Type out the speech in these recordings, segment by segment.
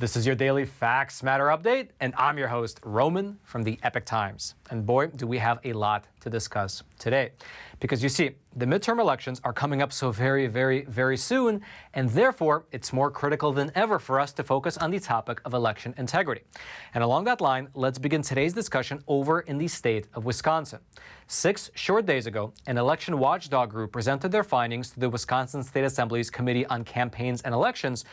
This is your daily Facts Matter update, and I'm your host, Roman from the Epoch Times. And boy, do we have a lot to discuss today. Because you see, the midterm elections are coming up so very soon, and therefore it's more critical than ever for us to focus on the topic of election integrity. And along that line, let's begin today's discussion over in the state of Wisconsin. 6 short days ago, an election watchdog group presented their findings to the Wisconsin State Assembly's Committee on Campaigns and Elections,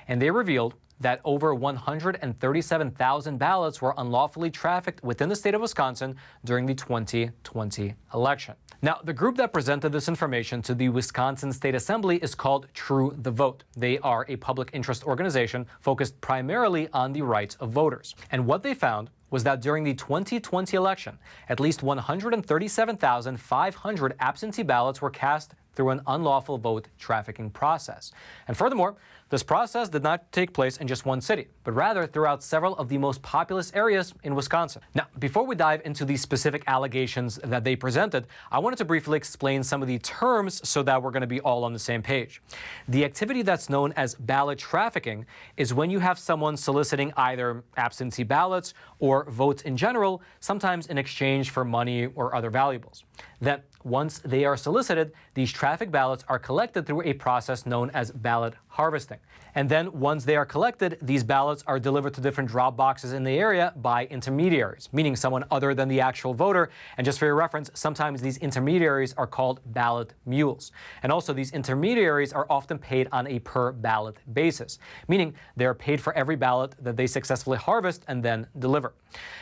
and they revealed that over 137,000 ballots were unlawfully trafficked within the state of Wisconsin during the 2020 election. Now, the group that presented this information to the Wisconsin State Assembly is called True the Vote. They are a public interest organization focused primarily on the rights of voters. And what they found was that during the 2020 election, at least 137,500 absentee ballots were cast through an unlawful vote trafficking process. And furthermore, this process did not take place in just one city, but rather throughout several of the most populous areas in Wisconsin. Now, before we dive into the specific allegations that they presented, I wanted to briefly explain some of the terms so that we're going to be all on the same page. The activity that's known as ballot trafficking is when you have someone soliciting either absentee ballots or votes in general, sometimes in exchange for money or other valuables. Then, once they are solicited, these traffic ballots are collected through a process known as ballot harvesting. And then once they are collected, these ballots are delivered to different drop boxes in the area by intermediaries, meaning someone other than the actual voter. And just for your reference, sometimes these intermediaries are called ballot mules. And also these intermediaries are often paid on a per ballot basis, meaning they are paid for every ballot that they successfully harvest and then deliver.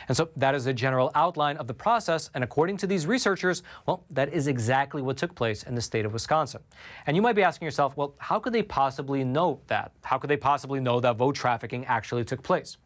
And so that is a general outline of the process. And according to these researchers, well, that is exactly what took place in the state of Wisconsin. And you might be asking yourself, well, how could they possibly know that? How could they possibly know that vote trafficking actually took place?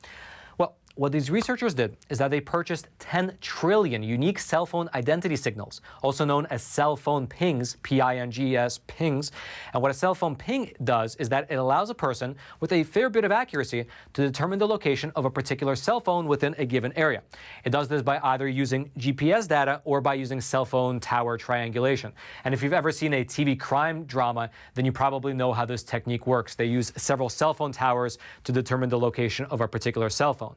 Well, what these researchers did is that they purchased 10 trillion unique cell phone identity signals, also known as cell phone pings, P-I-N-G-S, pings. And what a cell phone ping does is that it allows a person with a fair bit of accuracy to determine the location of a particular cell phone within a given area. It does this by either using GPS data or by using cell phone tower triangulation. And if you've ever seen a TV crime drama, then you probably know how this technique works. They use several cell phone towers to determine the location of a particular cell phone.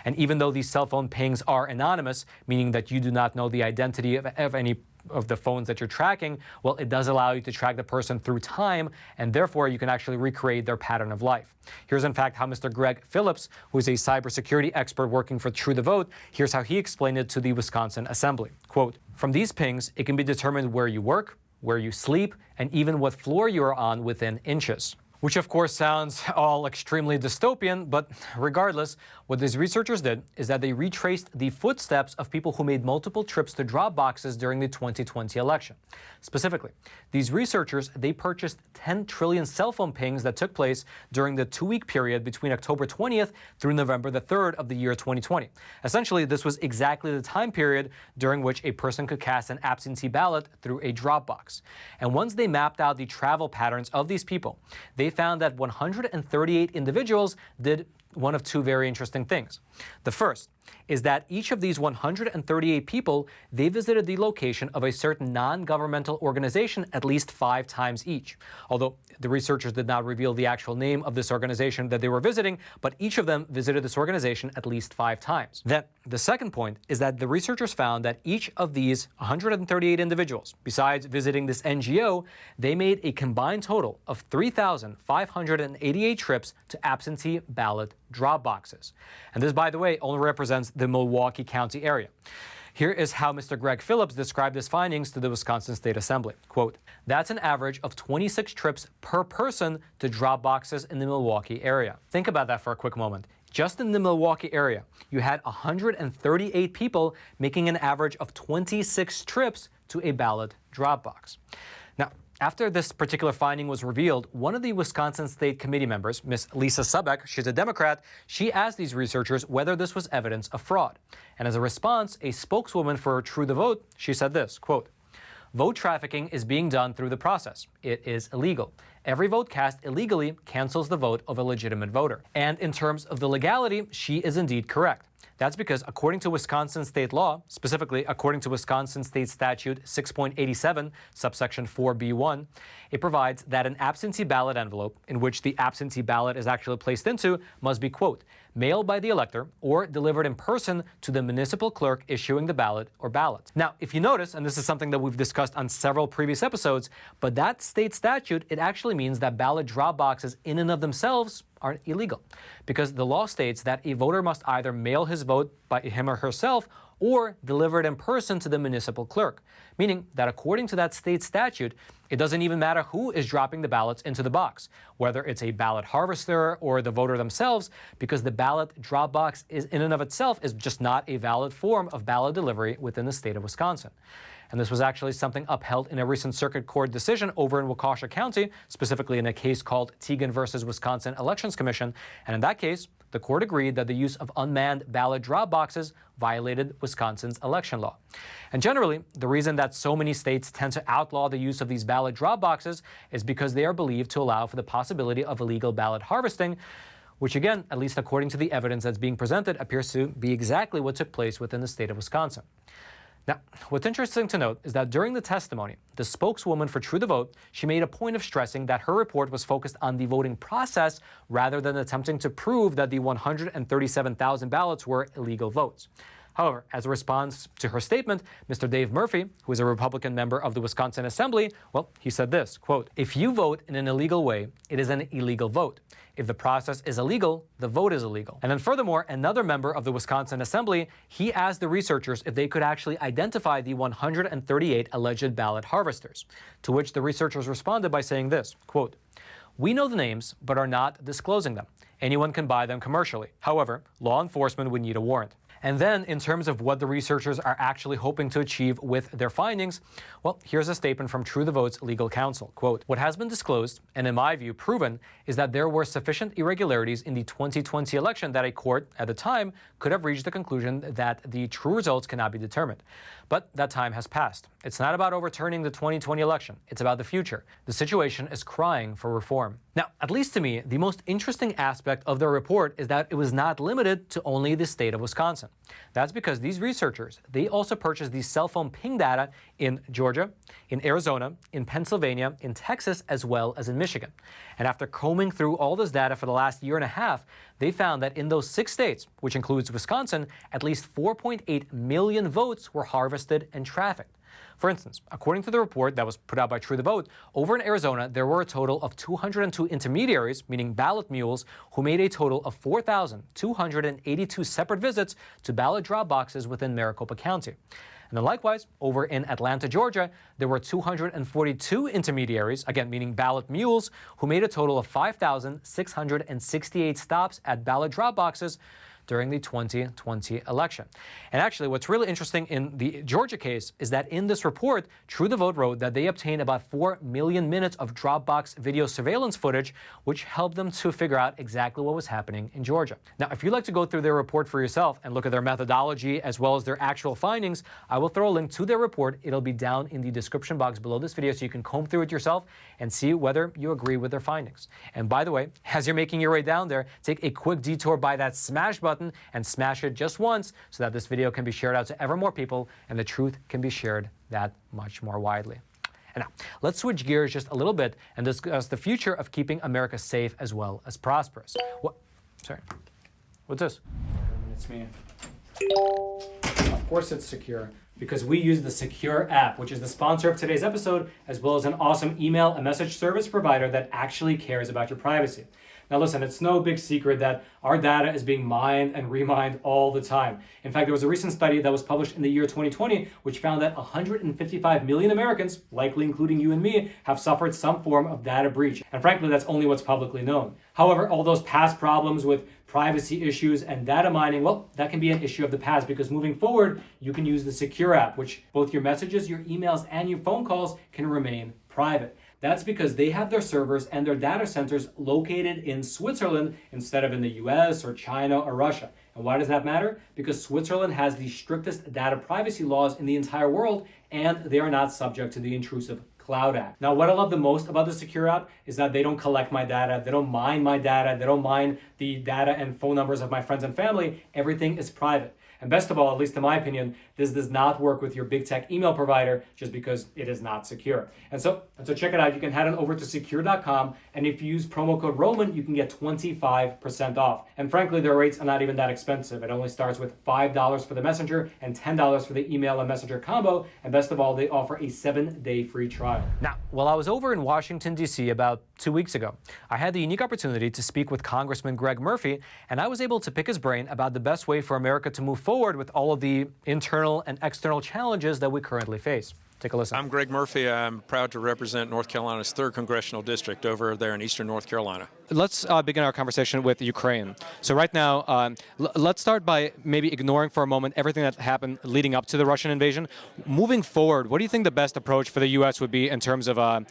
And even though these cell phone pings are anonymous, meaning that you do not know the identity of any of the phones that you're tracking, well, it does allow you to track the person through time, and therefore you can actually recreate their pattern of life. Here's in fact how Mr. Greg Phillips, who is a cybersecurity expert working for True the Vote, here's how he explained it to the Wisconsin Assembly. Quote, "From these pings, it can be determined where you work, where you sleep, and even what floor you are on within inches." Which of course sounds all extremely dystopian, but regardless, what these researchers did is that they retraced the footsteps of people who made multiple trips to drop boxes during the 2020 election. Specifically, these researchers, they purchased 10 trillion cell phone pings that took place during the 2-week period between October 20th through November the 3rd of the year 2020. Essentially, this was exactly the time period during which a person could cast an absentee ballot through a drop box. And once they mapped out the travel patterns of these people, they found that 138 individuals did one of two very interesting things. The first is that each of these 138 people, they visited the location of a certain non-governmental organization at least 5 times each. Although the researchers did not reveal the actual name of this organization that they were visiting, but each of them visited this organization at least 5 times. Then the second point is that the researchers found that each of these 138 individuals, besides visiting this NGO, they made a combined total of 3,588 trips to absentee ballot drop boxes. And this, by the way, only represents the Milwaukee County area. Here is how Mr. Greg Phillips described his findings to the Wisconsin State Assembly. Quote, "That's an average of 26 trips per person to drop boxes in the Milwaukee area." Think about that for a quick moment. Just in the Milwaukee area, you had 138 people making an average of 26 trips to a ballot drop box. Now, after this particular finding was revealed, one of the Wisconsin State Committee members, Ms. Lisa Subek, she's a Democrat, she asked these researchers whether this was evidence of fraud. And as a response, a spokeswoman for True the Vote, she said this, quote, "Vote trafficking is being done through the process. It is illegal. Every vote cast illegally cancels the vote of a legitimate voter." And in terms of the legality, she is indeed correct. That's because according to Wisconsin state law, specifically according to Wisconsin state statute 6.87, subsection 4B1, it provides that an absentee ballot envelope in which the absentee ballot is actually placed into must be, quote, mailed by the elector or delivered in person to the municipal clerk issuing the ballot or ballots. Now, if you notice, and this is something that we've discussed on several previous episodes, but that state statute, it actually means that ballot drop boxes in and of themselves aren't illegal, because the law states that a voter must either mail his vote by him or herself or deliver it in person to the municipal clerk, meaning that according to that state statute, it doesn't even matter who is dropping the ballots into the box, whether it's a ballot harvester or the voter themselves, because the ballot drop box is in and of itself is just not a valid form of ballot delivery within the state of Wisconsin. And this was actually something upheld in a recent circuit court decision over in Waukesha County, specifically in a case called Teagan versus Wisconsin Elections Commission. And in that case, the court agreed that the use of unmanned ballot drop boxes violated Wisconsin's election law. And generally, the reason that so many states tend to outlaw the use of these ballot drop boxes is because they are believed to allow for the possibility of illegal ballot harvesting, which again, at least according to the evidence that's being presented, appears to be exactly what took place within the state of Wisconsin. Now, what's interesting to note is that during the testimony, the spokeswoman for True the Vote, she made a point of stressing that her report was focused on the voting process rather than attempting to prove that the 137,000 ballots were illegal votes. However, as a response to her statement, Mr. Dave Murphy, who is a Republican member of the Wisconsin Assembly, well, he said this, quote, if you vote in an illegal way, it is an illegal vote. If the process is illegal, the vote is illegal. And then furthermore, another member of the Wisconsin Assembly, he asked the researchers if they could actually identify the 138 alleged ballot harvesters, to which the researchers responded by saying this, quote, we know the names, but are not disclosing them. Anyone can buy them commercially. However, law enforcement would need a warrant. And then, in terms of what the researchers are actually hoping to achieve with their findings, well, here's a statement from True the Vote's legal counsel. Quote, what has been disclosed, and in my view proven, is that there were sufficient irregularities in the 2020 election that a court, at the time, could have reached the conclusion that the true results cannot be determined. But that time has passed. It's not about overturning the 2020 election. It's about the future. The situation is crying for reform. Now, at least to me, the most interesting aspect of the report is that it was not limited to only the state of Wisconsin. That's because these researchers, they also purchased the cell phone ping data in Georgia, in Arizona, in Pennsylvania, in Texas, as well as in Michigan. And after combing through all this data for the last year and a half, they found that in those 6 states, which includes Wisconsin, at least 4.8 million votes were harvested and trafficked. For instance, according to the report that was put out by True the Vote, over in Arizona, there were a total of 202 intermediaries, meaning ballot mules, who made a total of 4,282 separate visits to ballot drop boxes within Maricopa County. And then likewise, over in Atlanta, Georgia, there were 242 intermediaries, again meaning ballot mules, who made a total of 5,668 stops at ballot drop boxes during the 2020 election. And actually, what's really interesting in the Georgia case is that in this report, True the Vote wrote that they obtained about 4 million minutes of Dropbox video surveillance footage, which helped them to figure out exactly what was happening in Georgia. Now, if you'd like to go through their report for yourself and look at their methodology as well as their actual findings, I will throw a link to their report. It'll be down in the description box below this video so you can comb through it yourself and see whether you agree with their findings. And by the way, as you're making your way down there, take a quick detour by that smash button and smash it just once so that this video can be shared out to ever more people and the truth can be shared that much more widely. And now, let's switch gears just a little bit and discuss the future of keeping America safe as well as prosperous. Sorry, what's this? It's me. Of course it's Sekur, because we use the Sekur app, which is the sponsor of today's episode, as well as an awesome email and message service provider that actually cares about your privacy. Now listen, it's no big secret that our data is being mined and remined all the time. In fact, there was a recent study that was published in the year 2020, which found that 155 million Americans, likely including you and me, have suffered some form of data breach. And frankly, that's only what's publicly known. However, all those past problems with privacy issues and data mining, well, that can be an issue of the past, because moving forward, you can use the Sekur app, which both your messages, your emails, and your phone calls can remain private. That's because they have their servers and their data centers located in Switzerland instead of in the US or China or Russia. And why does that matter? Because Switzerland has the strictest data privacy laws in the entire world, and they are not subject to the intrusive Cloud Act. Now, what I love the most about the Sekur app is that they don't collect my data, they don't mine my data, they don't mine the data and phone numbers of my friends and family. Everything is private. And best of all, at least in my opinion, this does not work with your big tech email provider just because it is not secure. And so check it out. You can head on over to Sekur.com, and if you use promo code Roman, you can get 25% off. And frankly, their rates are not even that expensive. It only starts with $5 for the messenger and $10 for the email and messenger combo. And best of all, they offer a 7-day free trial. Now, while I was over in Washington, D.C. about 2 weeks ago, I had the unique opportunity to speak with Congressman Greg Murphy, and I was able to pick his brain about the best way for America to move forward with all of the internal and external challenges that we currently face. Take a listen. I'm Greg Murphy. I'm proud to represent North Carolina's 3rd Congressional District over there in eastern North Carolina. Let's begin our conversation with Ukraine. So right now, let's start by maybe ignoring for a moment everything that happened leading up to the Russian invasion. Moving forward, what do you think the best approach for the U.S. would be in terms of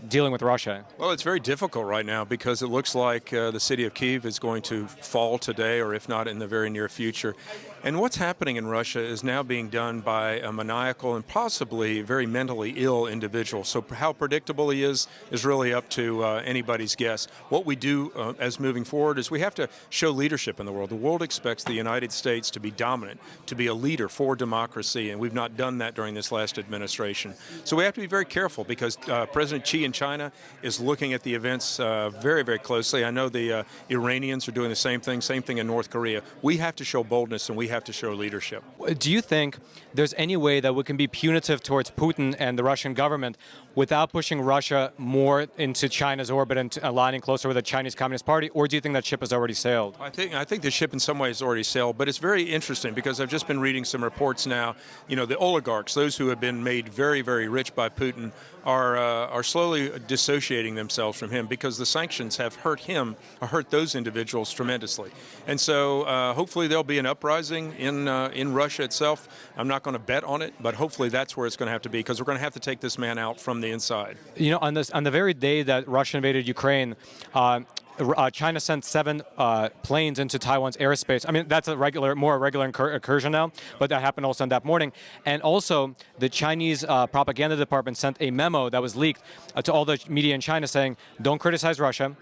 dealing with Russia? Well, it's very difficult right now because it looks like the city of Kyiv is going to fall today, or if not in the very near future. And what's happening in Russia is now being done by a maniacal and possibly very mentally ill individual. So how predictable he is really up to anybody's guess. What we do as moving forward is we have to show leadership in the world. The world expects the United States to be dominant, to be a leader for democracy, and we've not done that during this last administration. So we have to be very careful because President Xi in China is looking at the events very, very closely. I know the Iranians are doing the same thing in North Korea. We have to show boldness and we have to show leadership. Do you think there's any way that we can be punitive towards Putin and the Russian government without pushing Russia more into China's orbit and aligning closer with the Chinese Communist Party, or do you think that ship has already sailed? I think the ship in some ways has already sailed, but it's very interesting because I've just been reading some reports now. You know, the oligarchs, those who have been made very, very rich by Putin, are slowly dissociating themselves from him because the sanctions have hurt those individuals tremendously. And so hopefully there'll be an uprising in Russia itself. I'm not going to bet on it, but hopefully that's where it's going to have to be because we're going to have to take this man out from the inside. You know, on the very day that Russia invaded Ukraine, China sent 7 planes into Taiwan's airspace. I mean, that's more regular incursion now, but that happened also on that morning. And also, the Chinese propaganda department sent a memo that was leaked to all the media in China saying, don't criticize Russia,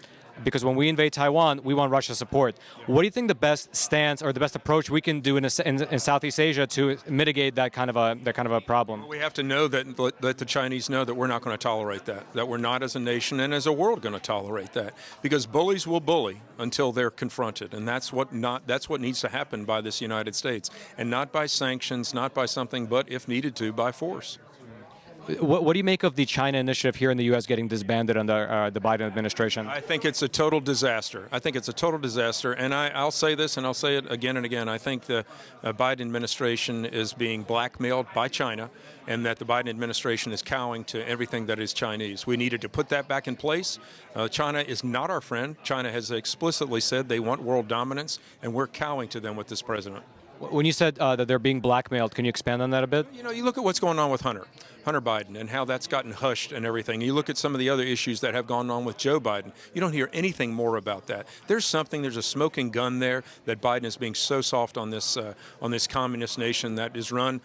because when we invade Taiwan, we want Russia's support. What do you think the best stance or the best approach we can do in Southeast Asia to mitigate that kind of a problem? We have to know that let the Chinese know that we're not going to tolerate that we're not as a nation and as a world going to tolerate that, because bullies will bully until they're confronted, and that's what needs to happen by this United States, and not by sanctions, not by something, but if needed to, by force. What do you make of the China initiative here in the U.S. getting disbanded under the Biden administration? I think it's a total disaster. And I'll say this, and I'll say it again and again. I think the Biden administration is being blackmailed by China, and that the Biden administration is cowing to everything that is Chinese. We needed to put that back in place. China is not our friend. China has explicitly said they want world dominance, and we're cowing to them with this president. When you said that they're being blackmailed, can you expand on that a bit? You know, you look at what's going on with Hunter Biden, and how that's gotten hushed and everything. You look at some of the other issues that have gone on with Joe Biden. You don't hear anything more about that. There's a smoking gun there that Biden is being so soft on this communist nation that is run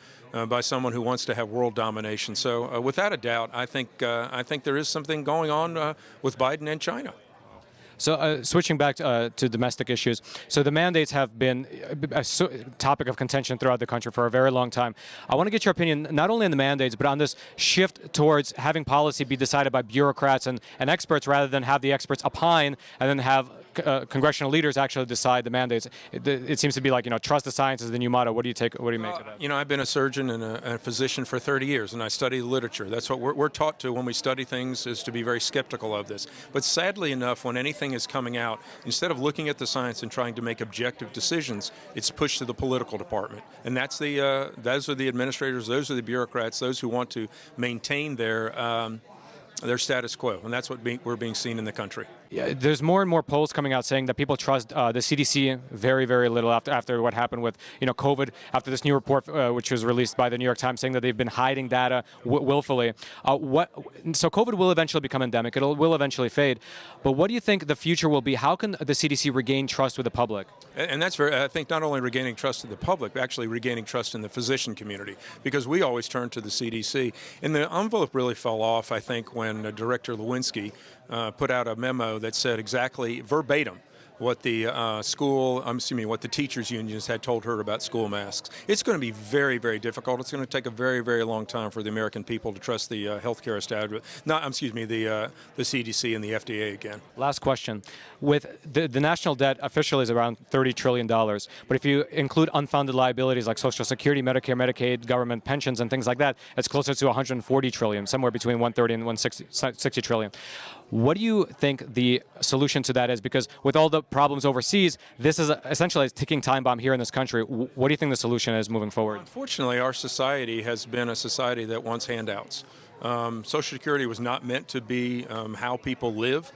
by someone who wants to have world domination. So without a doubt, I think there is something going on with Biden and China. So switching back to domestic issues, so the mandates have been a topic of contention throughout the country for a very long time. I want to get your opinion not only on the mandates, but on this shift towards having policy be decided by bureaucrats and experts rather than have the experts opine and then have congressional leaders actually decide the mandates. It seems to be like, trust the science is the new motto. What do you make of that? I've been a surgeon and a physician for 30 years, and I study literature. That's what we're taught to when we study things, is to be very skeptical of this. But sadly enough, when anything is coming out, instead of looking at the science and trying to make objective decisions, it's pushed to the political department. And those are the administrators, those are the bureaucrats, those who want to maintain their status quo, and that's what we're being seen in the country. Yeah, there's more and more polls coming out saying that people trust the CDC very, very little after what happened with COVID. After this new report, which was released by the New York Times, saying that they've been hiding data willfully. So COVID will eventually become endemic. It will eventually fade. But what do you think the future will be? How can the CDC regain trust with the public? And that's I think not only regaining trust of the public, but actually regaining trust in the physician community, because we always turn to the CDC. And the envelope really fell off, I think, when Director Lewinsky put out a memo that said exactly verbatim what the what the teachers unions had told her about school masks. It's going to be very, very difficult. It's going to take a very, very long time for the American people to trust the healthcare establishment, the CDC and the FDA again. Last question. With the national debt officially is around $30 trillion, but if you include unfunded liabilities like Social Security, Medicare, Medicaid, government pensions, and things like that, it's closer to 140 trillion, somewhere between 130 and 160 trillion. What do you think the solution to that is? Because with all the problems overseas, this is essentially a ticking time bomb here in this country. What do you think the solution is moving forward? Unfortunately, our society has been a society that wants handouts. Social Security was not meant to be how people live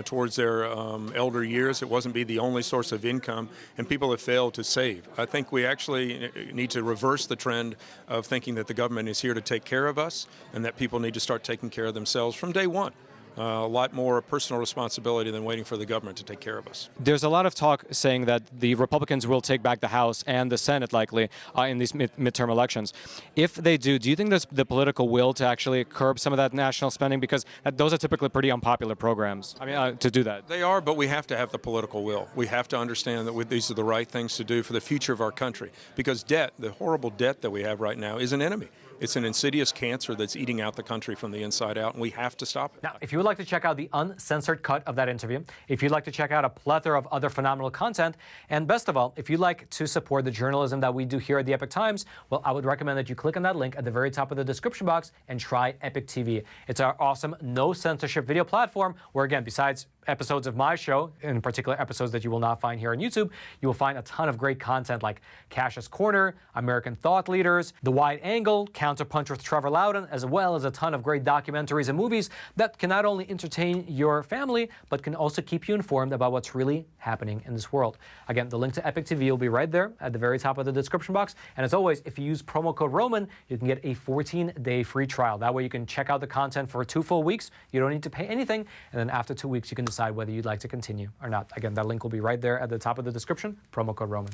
towards their elder years. It wasn't be the only source of income, and people have failed to save. I think we actually need to reverse the trend of thinking that the government is here to take care of us and that people need to start taking care of themselves from day one. A lot more personal responsibility than waiting for the government to take care of us. There's a lot of talk saying that the Republicans will take back the House and the Senate likely in these midterm elections. If they do you think there's the political will to actually curb some of that national spending? Because those are typically pretty unpopular programs. I mean, to do that. They are, but we have to have the political will. We have to understand that these are the right things to do for the future of our country. Because debt, the horrible debt that we have right now, is an enemy. It's an insidious cancer that's eating out the country from the inside out, and we have to stop it. Now, if you would like to check out the uncensored cut of that interview, if you'd like to check out a plethora of other phenomenal content, and best of all, if you'd like to support the journalism that we do here at the Epic Times, well, I would recommend that you click on that link at the very top of the description box and try Epic TV. It's our awesome no censorship video platform where, again, besides episodes of my show, in particular episodes that you will not find here on YouTube, you will find a ton of great content like Cash's Corner, American Thought Leaders, The Wide Angle, Counterpunch with Trevor Loudon, as well as a ton of great documentaries and movies that can not only entertain your family, but can also keep you informed about what's really happening in this world. Again, the link to Epic TV will be right there at the very top of the description box. And as always, if you use promo code Roman, you can get a 14-day free trial. That way you can check out the content for 2 full weeks. You don't need to pay anything. And then after 2 weeks, you can decide whether you'd like to continue or not. Again, that link will be right there at the top of the description, promo code Roman.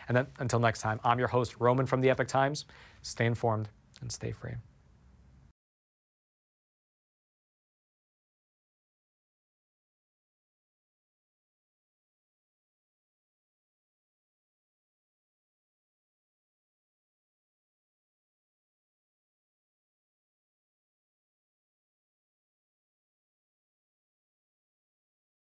And then until next time, I'm your host, Roman from the Epic Times. Stay informed and stay free.